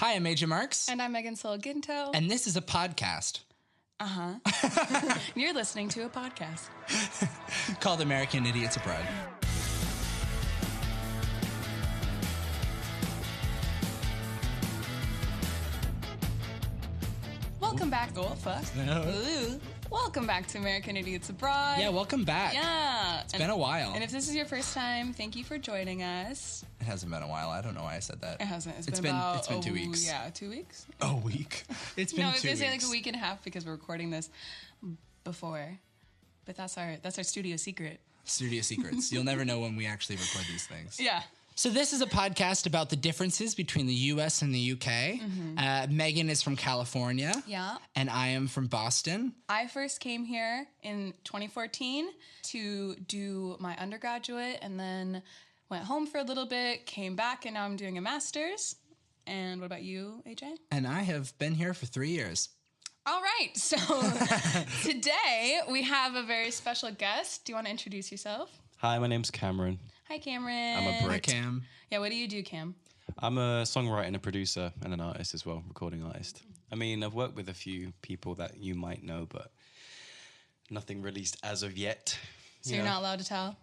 Hi, I'm AJ Marks. And I'm Megan Soul-Ginto. And this is a podcast. You're listening to a podcast. Called American Idiots Abroad. Welcome back. Oh, fuck. Ooh. Welcome back to American Idiots Abroad. Yeah, welcome back. Yeah. It's been a while. And if this is your first time, thank you for joining us. It hasn't been a while. I don't know why I said that. It hasn't. It's been about 2 weeks. Yeah, 2 weeks. A week. It's been 2 weeks. No, I was going to say like a week and a half because we're recording this before. But that's our studio secret. Studio secrets. You'll never know when we actually record these things. Yeah. So this is a podcast about the differences between the U.S. and the UK. Mm-hmm. Megan is from California. Yeah. And I am from Boston. I first came here in 2014 to do my undergraduate and then went home for a little bit, came back, and now I'm doing a master's. And what about you, AJ? And I have been here for 3 years. All right. So today we have a very special guest. Do you want to introduce yourself? Hi, my name's Cameron. Hi, Cameron. I'm a Brit. Cam. Yeah, what do you do, Cam? I'm a songwriter and a producer and an artist as well, recording artist. I mean, I've worked with a few people that you might know, but nothing released as of yet. So you're not allowed to tell?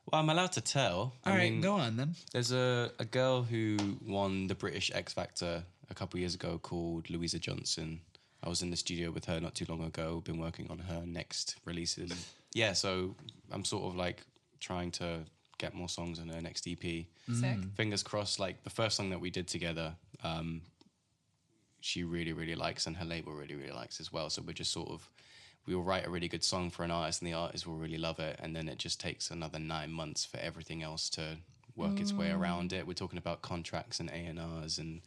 Well, I'm allowed to tell. All right, go on then. There's a girl who won the British X Factor a couple of years ago called Louisa Johnson. I was in the studio with her not too long ago, been working on her next releases. Yeah, so I'm sort of like trying to get more songs on her next EP. Sick. Fingers crossed, like the first song that we did together, she really, really likes, and her label really, really likes as well. So we're just sort of, we will write a really good song for an artist and the artist will really love it. And then it just takes another 9 months for everything else to work its way around it. We're talking about contracts and A&Rs and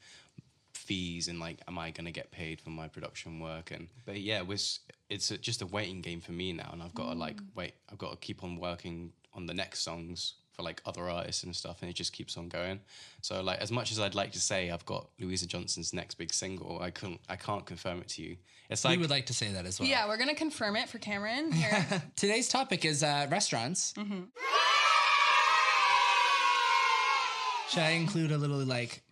fees and like, am I going to get paid for my production work? But yeah, it's just a waiting game for me now. And I've got to I've got to keep on working on the next songs for like other artists and stuff, and it just keeps on going. So like, as much as I'd like to say I've got Louisa Johnson's next big single, I can't confirm it to you. It's like, We would like to say that as well. Yeah, we're going to confirm it for Cameron here. Today's topic is restaurants. Mm-hmm. Should I include a little like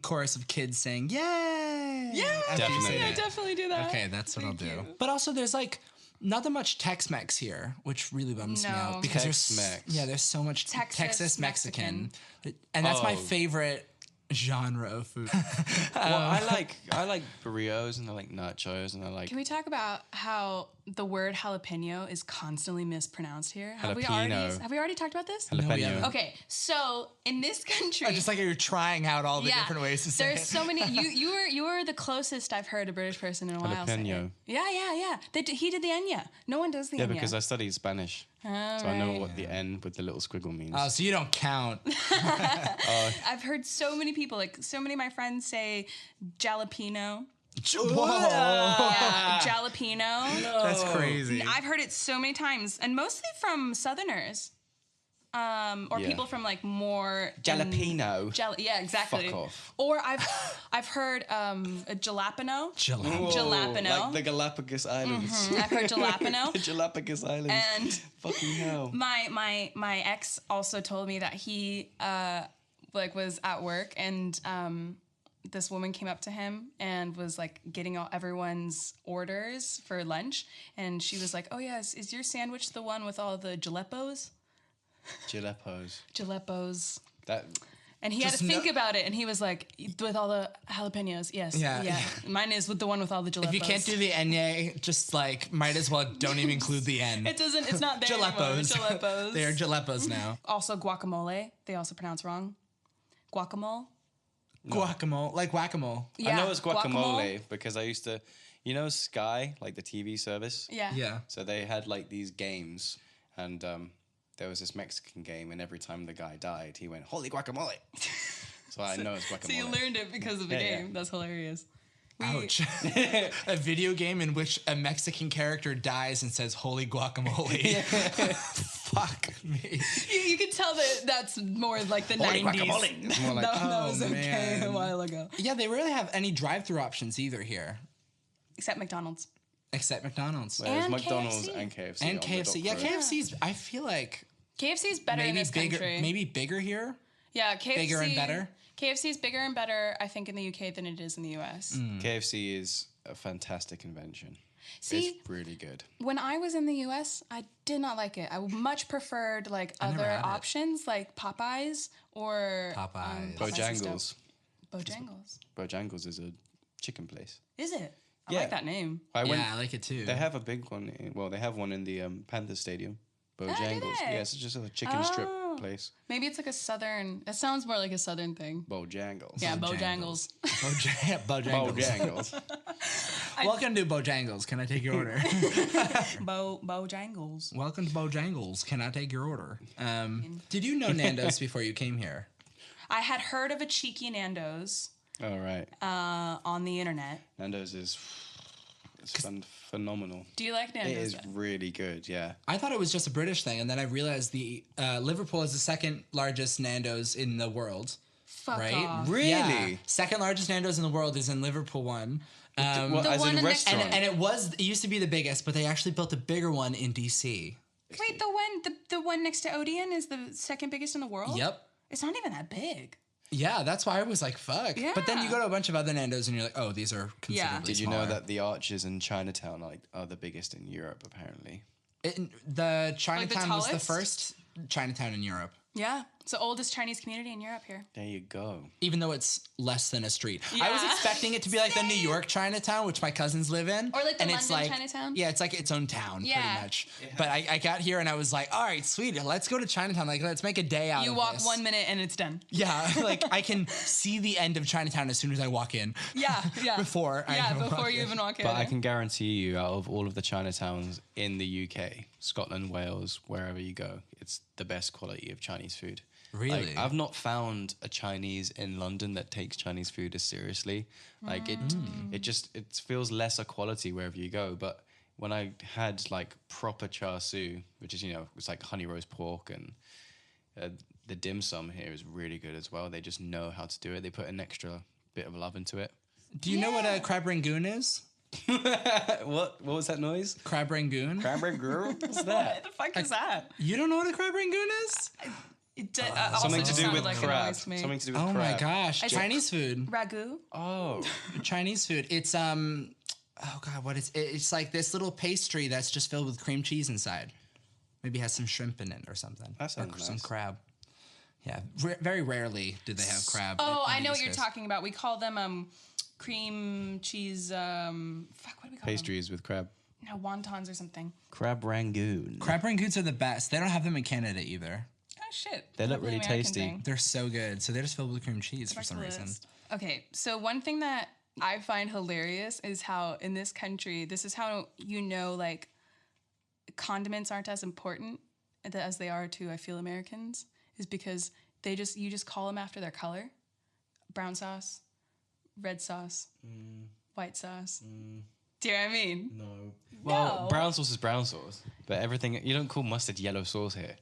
chorus of kids saying "Yay"? Yeah, Definitely. Yeah, definitely do that. Okay, that's what I'll do. you. But also, there's like not that much Tex-Mex here, which really bums me No. out because Tex-Mex. there's so much Texas Mexican, and that's my Oh. favorite genre of food. well, I like burritos and I like nachos and I like Can we talk about how the word jalapeno is constantly mispronounced here? Have we Jalapeno. already talked about this? we jalapeno. haven't. Okay, so in this country, Just like you're trying out all the different ways to say there's it. so many. You were the closest I've heard a British person in a while. say Jalapeno. it. Yeah. He did the enya. No one does the Yeah, enya. because I studied Spanish, so I know what the N with the little squiggle means. Oh, so you don't count. I've heard so many people, like so many of my friends say jalapeno. Whoa, Yeah, jalapeno. that's crazy. I've heard it so many times, and mostly from Southerners, or Yeah. people from like more Jalapeno. Yeah, exactly. Fuck off. Or I've heard a jalapeno. Jalapeno. Jalapeno. Like the Galapagos Islands. I've heard jalapeno. The Galapagos Islands. And fucking hell. my ex also told me that he was at work and this woman came up to him and was like getting all everyone's orders for lunch, and she was like, "Oh yes, is your sandwich the one with all the jalapenos?" Jalapenos. That And he had to Just think about it, and he was like, "With all the jalapenos, yes, Yeah. Mine is with the one with all the jalapenos." If you can't do the enye, just like might as well don't even include the N. it doesn't. It's not there anymore. Jalepos. Jalepos. They are jalepos now. Also guacamole. They also pronounce wrong. Guacamole. Guacamole, like whack-a-mole. Yeah, I know it's guacamole because I used to, Sky, like the TV service. Yeah. Yeah. So they had like these games, and there was this Mexican game, and every time the guy died, he went, "Holy guacamole!" So I know it's guacamole. So you learned it because of the Yeah, game. yeah. That's hilarious. Ouch. A video game in which a Mexican character dies and says, "Holy guacamole." Fuck me. You can tell that that's more like the Holy 90s. guacamole. It's more like, That was okay man. a while ago. Yeah, they rarely have any drive-through options either here, Except McDonald's. except McDonald's. there's And McDonald's KFC. and KFC. And on the KFC. Yeah, dock road. KFC's, I feel like KFC is better in maybe this bigger, country. maybe bigger here. Yeah, KFC. Bigger and better? KFC is bigger and better, I think, in the UK than it is in the US. KFC is a fantastic invention. See, It's really good. when I was in the US, I did not like it. I much preferred like never other had it. options like Popeyes or Popeyes. Popeyes is dope. Bojangles. Bojangles. Bojangles is a chicken place. Is it? I Yeah. like that name. Yeah, I like it too. They have a big one. They have one in the Panther Stadium. do Bojangles. they? Yeah, it's just a chicken strip place. Maybe it's like a southern. It sounds more like a southern thing. Bojangles. Yeah, Bojangles. Bojangles. Welcome to Bojangles. Can I take your order? Bojangles. Welcome to Bojangles. Can I take your order? Did you know Nando's before you came here? I had heard of a cheeky Nando's All right. on the internet. Nando's is phenomenal. Do you like It Nando's? is really good. Yeah. I thought it was just a British thing, and then I realized the Liverpool is the second largest Nando's in the world. Fuck Right? off. Really? Yeah. Second largest Nando's in the world is in Liverpool one. Well, The as one in in next- restaurant. And it used to be the biggest, but they actually built a bigger one in DC. Wait, the one next to Odeon is the second biggest in the world? Yep. It's not even that big. Yeah, that's why I was like, fuck. But then you Yeah. go to a bunch of other Nando's and you're like, oh, these are considerably Did you know smaller. that the arches in Chinatown are the biggest in Europe? Apparently. The Chinatown was the tallest? first Chinatown in Europe, Yeah. It's the oldest Chinese community in Europe here. There you go. even though it's less than a street. I was Yeah. expecting it to be like the New York Chinatown, which my cousins live in. Or like the and it's London like, Chinatown? Yeah, it's like its own town, Yeah. pretty much. But I got here and I was like, all right, sweet, let's go to Chinatown. Like, let's make a day out You of walk this. 1 minute and it's done. Yeah, like I can see the end of Chinatown as soon as I walk in. Yeah, yeah. Before I even before walk you in. even walk in. But I can guarantee you, out of all of the Chinatowns in the UK, Scotland, Wales, wherever you go, it's the best quality of Chinese food. Really? Like, I've not found a Chinese in London that takes Chinese food as seriously. Like it feels lesser quality wherever you go. But when I had like proper char siu, which is it's like honey roast pork, and the dim sum here is really good as well. They just know how to do it. They put an extra bit of love into it. Do you know what a crab rangoon is? What was that noise? Crab rangoon? Crab girl? What's what that? the fuck is that? You don't know what a crab rangoon is? It also Something to just do sounded with like a crab. noise to me. Something to do with Oh crab. my gosh, It's- Chinese food. Ragu. Oh. Chinese food. It's oh god, what is it? It's like this little pastry that's just filled with cream cheese inside. Maybe has some shrimp in it or something. That sounds or some nice. crab. Yeah, very rarely do they have crab. Oh, in I know the what East you're Coast. talking about. We call them cream cheese. Fuck, what do we call Pastries with crab. them? No, wontons or something. Crab rangoon. Crab rangoons are the best. They don't have them in Canada either. Oh shit. They look Probably really American tasty. thing. They're so good. So they're just filled with cream cheese for Back to some the reason. list. Okay, so one thing that I find hilarious is how in this country, this is how like condiments aren't as important as they are to I feel Americans, is because you just call them after their color. Brown sauce, red sauce, white sauce. Do you know what I mean? No. Well, No. brown sauce is brown sauce, but everything you don't call mustard yellow sauce here.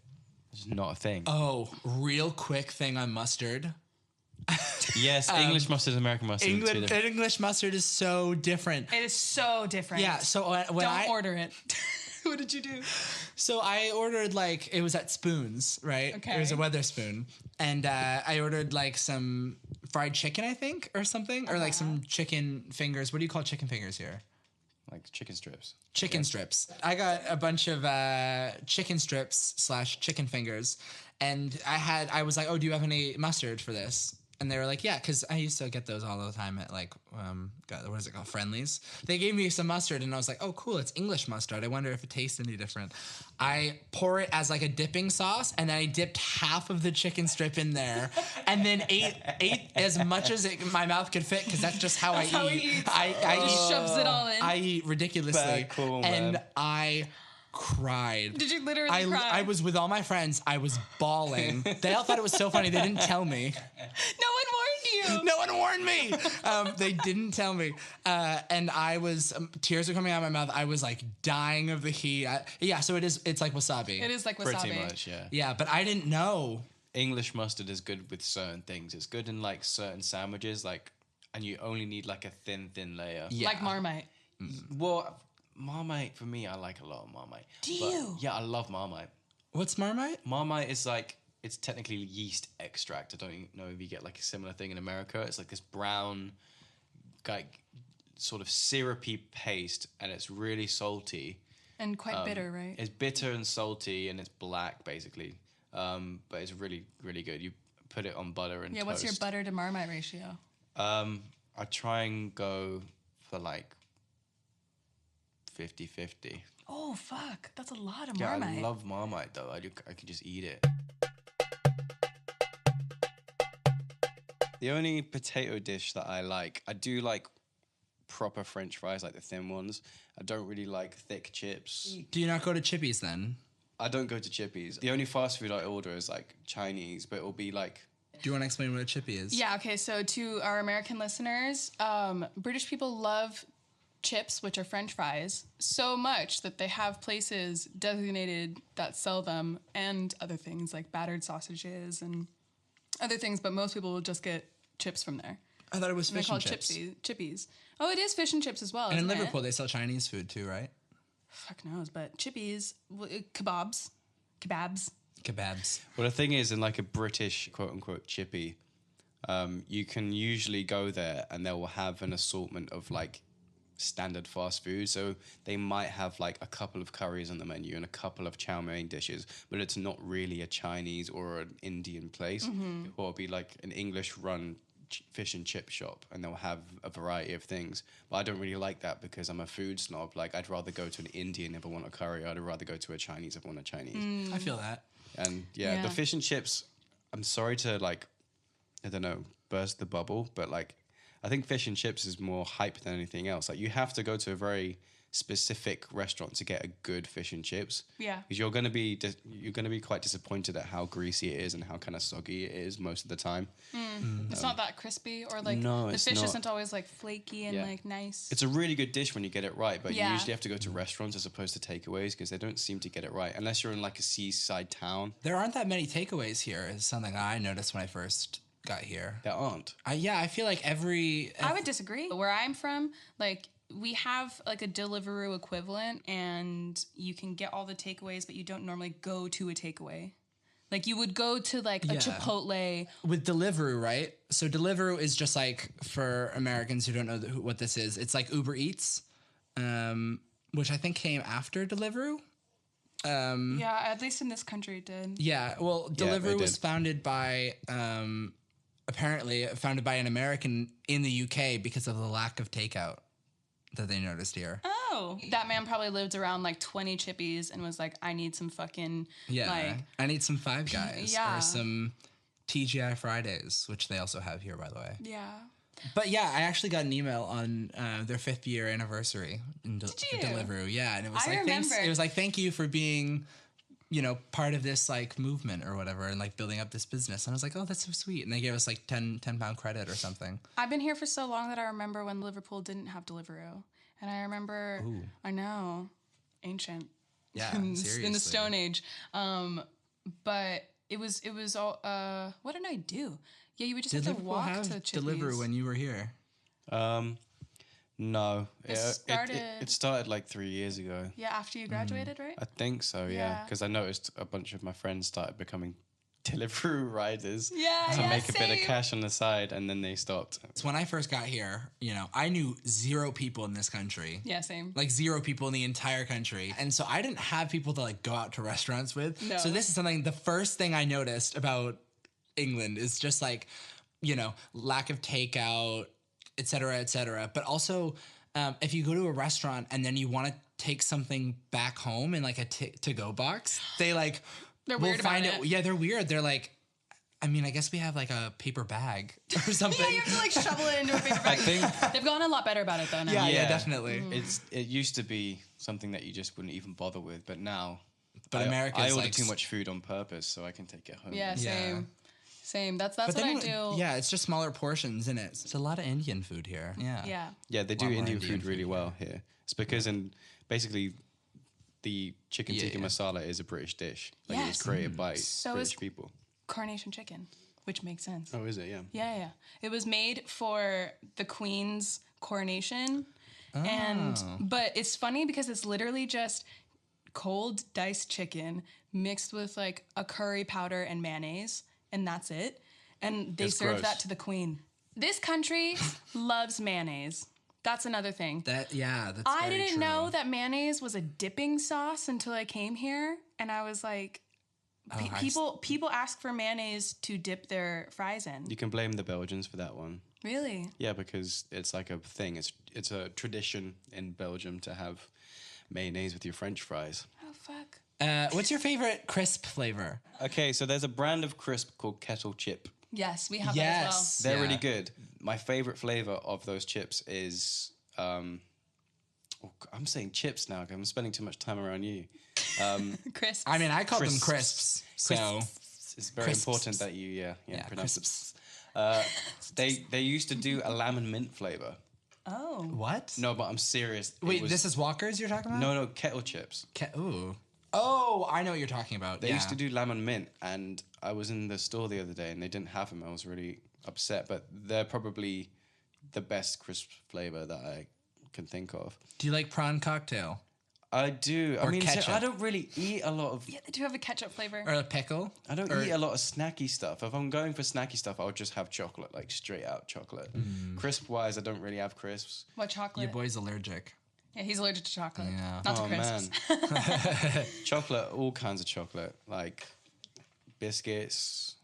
It's just not a thing. Oh, real quick thing on mustard. Yes, English mustard, American mustard. are two England, different- English mustard is so different. It is so different. Yeah, so when Don't I order it. What did you do? So I ordered it was at Spoons, right? Okay. It was a Weatherspoon, and I ordered like some fried chicken, I think, or something, or like some chicken fingers. What do you call chicken fingers here? like chicken strips. Chicken strips. I got a bunch of chicken strips / chicken fingers, and I was like, oh, do you have any mustard for this? And they were like, yeah, because I used to get those all the time at like, what is it called? Friendlies. They gave me some mustard and I was like, oh, cool. It's English mustard. I wonder if it tastes any different. I pour it as like a dipping sauce and then I dipped half of the chicken strip in there and then ate as much as my mouth could fit because that's just how I how eat. he eats. I Just eat. shoves it all in. I eat ridiculously. Bad call, and man. I cried. Did you literally cry? I was with all my friends. I was bawling. They all thought it was so funny. They didn't tell me. No one warned you. No one warned me. They didn't tell me. And I was, tears were coming out of my mouth. I was like dying of the heat. So it's like wasabi. It is like wasabi. Pretty much, yeah. Yeah, but I didn't know. English mustard is good with certain things. It's good in like certain sandwiches, and you only need like a thin layer. Yeah. Like Marmite. Well, Marmite for me, I like a lot of Marmite. Do But, you? Yeah, I love Marmite. What's Marmite? Marmite is like it's technically yeast extract. I don't know if you get like a similar thing in America. It's like this brown, like sort of syrupy paste, and it's really salty. And quite bitter, right? It's bitter and salty, and it's black basically. But it's really, really good. You put it on butter and toast. What's your butter to Marmite ratio? I try and go for like 50-50. Oh, fuck. That's a lot of Yeah, Marmite. I love Marmite though. I can just eat it. The only potato dish that I do like proper French fries, like the thin ones. I don't really like thick chips. Do you not go to Chippies then? I don't go to Chippies. The only fast food I order is like Chinese, but it'll be like... Do you want to explain what a chippy is? Yeah, okay, so to our American listeners, British people love chips, which are French fries, so much that they have places designated that sell them and other things like battered sausages and other things, but most people will just get chips from there. I thought it was They're fish and called chips. Chippies. Oh, it is fish and chips as well, And in isn't Liverpool, it? they sell Chinese food too, right? Fuck knows, but Chippies, kebabs. Kebabs. Well, the thing is, in like a British quote-unquote chippy, you can usually go there and they will have an assortment of like standard fast food. So they might have like a couple of curries on the menu and a couple of chow mein dishes, but it's not really a Chinese or an Indian place. Or it'll be like an English-run fish and chip shop, and they'll have a variety of things. But I don't really like that because I'm a food snob. Like, I'd rather go to an Indian if I want a curry. I'd rather go to a Chinese if I want a Chinese. I feel that. And yeah, the fish and chips, I'm sorry to like, I don't know, burst the bubble, but like, I think fish and chips is more hype than anything else. Like, you have to go to a very specific restaurant to get a good fish and chips. Yeah. Because you're going to be quite disappointed at how greasy it is and how kind of soggy it is most of the time. It's not that crispy, or like No, the it's fish not. isn't always like flaky and like nice. It's a really good dish when you get it right, but Yeah. you usually have to go to restaurants as opposed to takeaways because they don't seem to get it right unless you're in like a seaside town. There aren't that many takeaways here, is something I noticed when I first got here. There aren't. I feel like I would disagree. Where I'm from, like, we have like a Deliveroo equivalent, and you can get all the takeaways, but you don't normally go to a takeaway. Like, you would go to like a Chipotle. with Deliveroo, right? So Deliveroo is just like, for Americans who don't know what this is, it's like Uber Eats, which I think came after Deliveroo. Yeah, at least in this country it did. Yeah, well, it Deliveroo was did. founded by, apparently founded by an American in the UK because of the lack of takeout that they noticed here. Oh, that man probably lived around like 20 Chippies and was like, I need some fucking like. I need some Five Guys Yeah. or some TGI Fridays, which they also have here, by the way. Yeah. But yeah, I actually got an email on their 5th year anniversary in you? Deliveroo. Yeah, and it was I like thanks. remember. It was like, thank you for being, part of this like movement or whatever, and like building up this business. And I was like, oh, that's so sweet. And they gave us like 10 pound credit or something. I've been here for so long that I remember when Liverpool didn't have Deliveroo. And I remember, I know, ancient. Yeah, seriously. In the Stone Age. But it was all, what did I do? Yeah, you would just Did have to Liverpool walk have to Chippies. Deliveroo when you were here? No. It started- It started like 3 years ago. Yeah, after you graduated, right? I think so, yeah. Yeah. Because I noticed a bunch of my friends started becoming Deliveroo riders Yeah, to yeah, make a bit of same. cash on the side, and then they stopped. So when I first got here, I knew 0 people in this country. Yeah, same. Like 0 people in the entire country. And so I didn't have people to like go out to restaurants with. No. So this is something, the first thing I noticed about England is just like, lack of takeout, et cetera, et cetera. But also, if you go to a restaurant and then you want to take something back home in like a to-go box, they like... They're weird about it. Yeah, they're weird. They're like, I mean, I guess we have like a paper bag or something. Yeah, you have to like shovel it into a paper bag. I think They've gotten a lot better about it though now. yeah, definitely. it used to be something that you just wouldn't even bother with, but now... But America's I order like too much food on purpose so I can take it home. Yeah, Yeah. same. Same. That's But what then I do. Yeah, it's just smaller portions, isn't it? It's a lot of Indian food here. Yeah. Yeah. Yeah, they do Lot more Indian Indian food really food, well here. It's because basically the chicken tikka Yeah. masala is a British dish. Like it was Yes. created by So British is- people. Coronation chicken, which makes sense. Oh, is it? Yeah. Yeah. It was made for the Queen's coronation. But it's funny because it's literally just cold diced chicken mixed with like a curry powder and mayonnaise, and that's it. And they It's serve gross. that to the queen. This country loves mayonnaise. That's another thing. That's I very didn't true. know that mayonnaise was a dipping sauce until I came here, and I was like, people ask for mayonnaise to dip their fries in. You can blame the Belgians for that one. Really? Yeah, because it's like a thing. It's a tradition in Belgium to have mayonnaise with your French fries. Oh fuck. What's your favorite crisp flavor? Okay, so there's a brand of crisp called Kettle Chip. Yes, we have Yes. that They're Yeah. really good. My favorite flavor of those chips is I'm saying chips now because I'm spending too much time around you. as well. Crisps. I mean, I call them Crisps. crisps. So It's very Crisps. important that you pronounce crisps. it. They used to do a lamb and mint flavor. Oh. What? No, but I'm serious. Wait, this is Walker's you're talking about? no Kettle Chips. Ooh. Oh, I know what you're talking about. They used to do lemon and mint, and I was in the store the other day, and they didn't have them. I was really upset, but they're probably the best crisp flavor that I can think of. Do you like prawn cocktail I do. Or I mean, so ketchup. I don't really eat a lot of. Yeah, they do have a ketchup flavor. or a pickle? I don't eat a lot of snacky stuff. If I'm going for snacky stuff, I'll just have chocolate, like straight out chocolate. Crisp wise, I don't really have crisps. What chocolate? Your boy's allergic. Yeah, he's allergic to chocolate. Yeah. Not to Oh crisps. man, chocolate, all kinds of chocolate, like biscuits.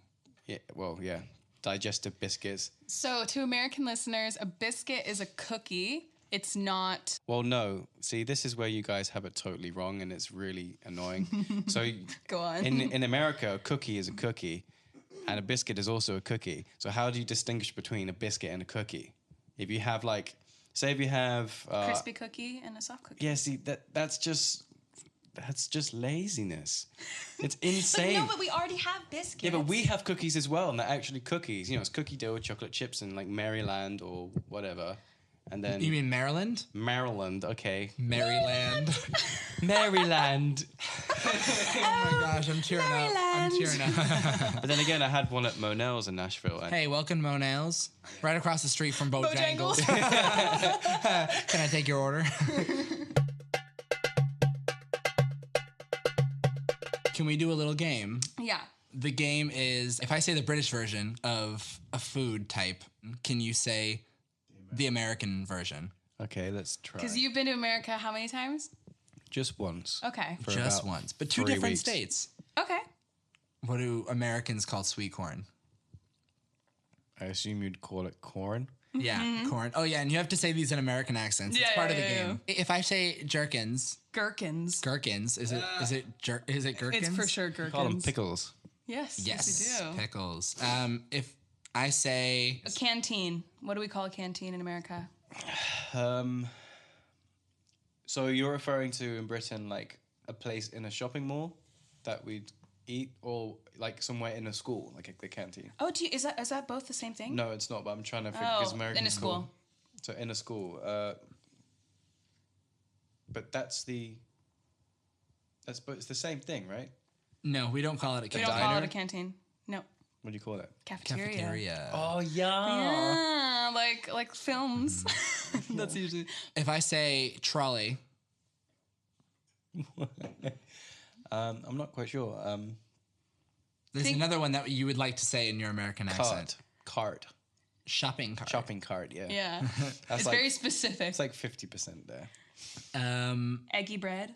Yeah, digestive biscuits. So, to American listeners, a biscuit is a cookie. It's not. Well, no. See, this is where you guys have it totally wrong, and it's really annoying. So, Go on. in America, a cookie is a cookie, and a biscuit is also a cookie. So, how do you distinguish between a biscuit and a cookie? If you have like, say, if you have Crispy cookie and a soft cookie. yeah, see that's just laziness. It's But insane. no, but we already have biscuits. Yeah, but we have cookies as well, and they're actually cookies. You know, it's cookie dough with chocolate chips and like Maryland or whatever. And then You mean Maryland? Maryland, okay. Maryland. Maryland. Oh my gosh, I'm tearing up. I'm tearing up. But then again, I had one at Monell's in Nashville. And Hey, welcome Monell's. Right across the street from Bojangles. Bojangles. Can I take your order? Can we do a little game? Yeah. The game is, if I say the British version of a food type, can you say the American version? okay, let's try. Because you've been to America how many times? Just once. Okay. For Just about once. But two 3 different weeks. states. Okay. What do Americans call sweet corn? I assume you'd call it corn. Yeah, corn. Oh, yeah, and you have to say these in American accents. Yeah, it's part of the yeah, game. If I say jerkins, Gherkins. is it gherkins? It's for sure Call them gherkins. pickles. Yes. Yes, we do. pickles. If I say A canteen. What do we call a canteen in America? So you're referring to in Britain like a place in a shopping mall that we'd eat, or like somewhere in a school, like the canteen? Oh, is that both the same thing? No, it's not. But I'm trying to figure Oh, because American in a school. So in a school, but it's the same thing, right? no, we don't call it a We canteen. don't call it diner? a canteen. No. What do you call it? Cafeteria. Cafeteria. Oh yeah. Yeah, like films. That's usually. If I say trolley, I'm not quite sure. there's Think- another one that you would like to say in your American accent. Cart. Shopping cart. Shopping cart. Yeah. Yeah. That's It's like, very specific. It's like 50% there. Eggy bread.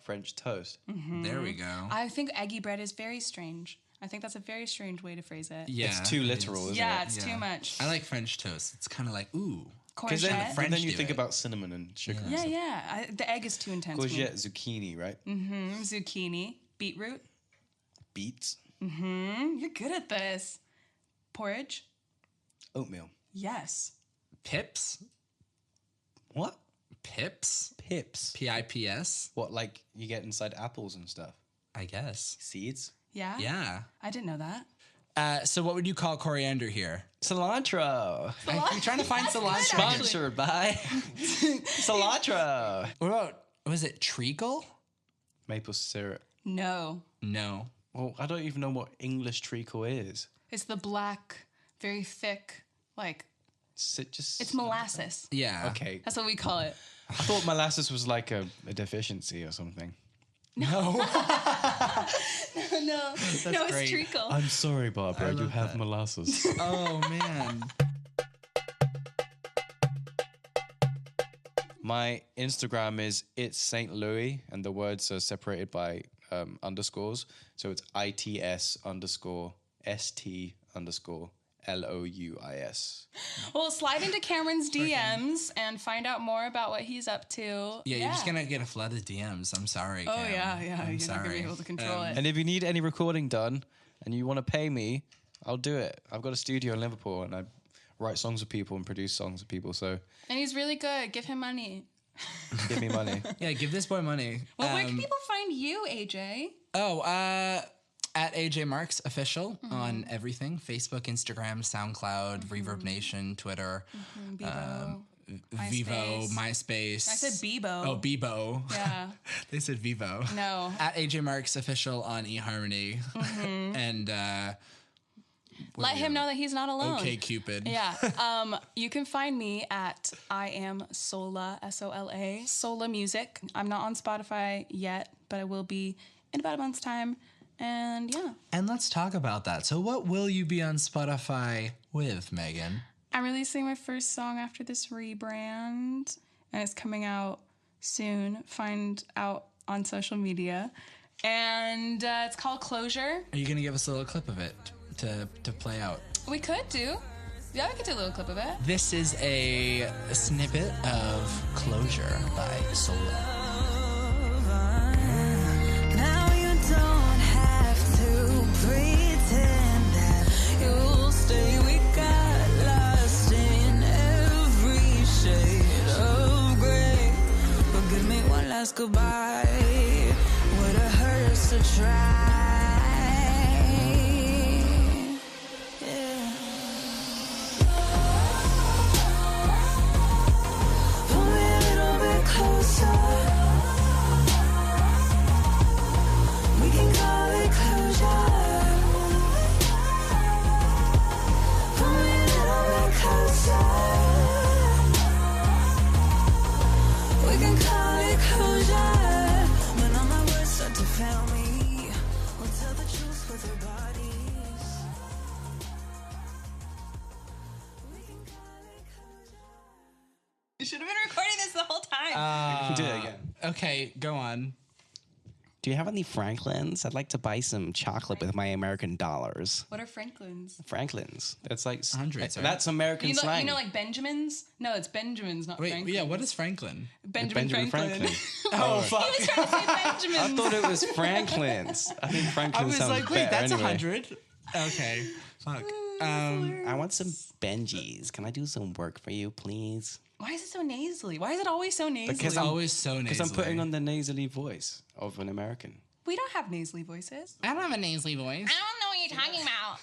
French toast. There we go. I think eggy bread is very strange. I think that's a very strange way to phrase it. Yeah, It's too it literal, is. isn't Yeah, it? it's Yeah. too much. I like French toast. It's kind of like ooh. Because Courgette. then, French then you do think it. about cinnamon and sugar. and Yeah, stuff. yeah. The egg is too intense. for me. Courgette, zucchini, right? Zucchini, beetroot. Beets, You're good at this. Porridge. oatmeal. Yes. Pips. What? Pips. Pips. Pips. What, like you get inside apples and stuff? I guess. Seeds? Yeah. Yeah. I didn't know that. So what would you call coriander here? Cilantro. I'm trying to find cilantro. actually. Sponsored by cilantro. What about, was it treacle? Maple syrup. No. No. Well, I don't even know what English treacle is. It's the black, very thick, like it's molasses. Yeah. Okay. That's what we call it. I thought molasses was like a deficiency or something. No. No, That's it's great. treacle. I'm sorry, Barbara. You love have that. molasses. Oh man. My Instagram is it's St. Louis, and the words are separated by underscores. So it's ITS_ST_LOUIS. Well, slide into Cameron's DMs and find out more about what he's up to. Yeah, you're just gonna get a flood of DMs. I'm sorry. Oh, Cam. yeah. I'm You're not sorry. going to be able to control it. And if you need any recording done and you want to pay me, I'll do it. I've got a studio in Liverpool, and I write songs with people and produce songs with people. So And he's really good. Give him money. give me money. Yeah, give this boy money. Well, where can people find you, AJ? At AJ Marks Official on everything: Facebook, Instagram, SoundCloud, Reverb Nation, Twitter, Bebo. Vivo, MySpace. I said Bebo. Oh, Bebo. Yeah. They said Vivo. No. At AJ Marks Official on eHarmony, and Let him know that he's not alone. OK Cupid. Yeah. You can find me at I am Sola, SOLA, Sola Music. I'm not on Spotify yet, but I will be in about a month's time. And yeah. And let's talk about that. So, what will you be on Spotify with, Megan? I'm releasing my first song after this rebrand, and it's coming out soon. Find out on social media. And it's called Closure. Are you gonna give us a little clip of it to play out? We could do. Yeah, we could do a little clip of it. This is a snippet of Closure by Sola. Now you don't have to pretend that you'll stay. We got lost in every shade of gray. But give me one last goodbye. Would it hurt us to try? Yeah. Pull me a little bit closer. We can call it closure. Pull me a little bit closer. We can call it closure. When all my words start to fail me, we'll tell the truth with our bodies. We can call it closure. You should have been recording this the whole time. Do it again. Okay, go on. Do you have any Franklins? I'd like to buy some chocolate with my American dollars. What are Franklin's? Franklins. That's like Hundreds, right? That's American slang. You know, like Benjamins? No, it's Benjamins, not Wait, Franklin. yeah, what is Franklin? Benjamin Franklin. Oh, fuck. He was trying to say Benjamins. I thought it was Franklin's. I think Franklin I was sounds like, wait, better that's anyway. 100. Okay, fuck. I want some Benjis. Can I do some work for you, please? Why is it so nasally? Why is it always so nasally? It's always so nasally. Because I'm putting on the nasally voice of an American. We don't have nasally voices. I don't have a nasally voice. I don't know what you're talking about.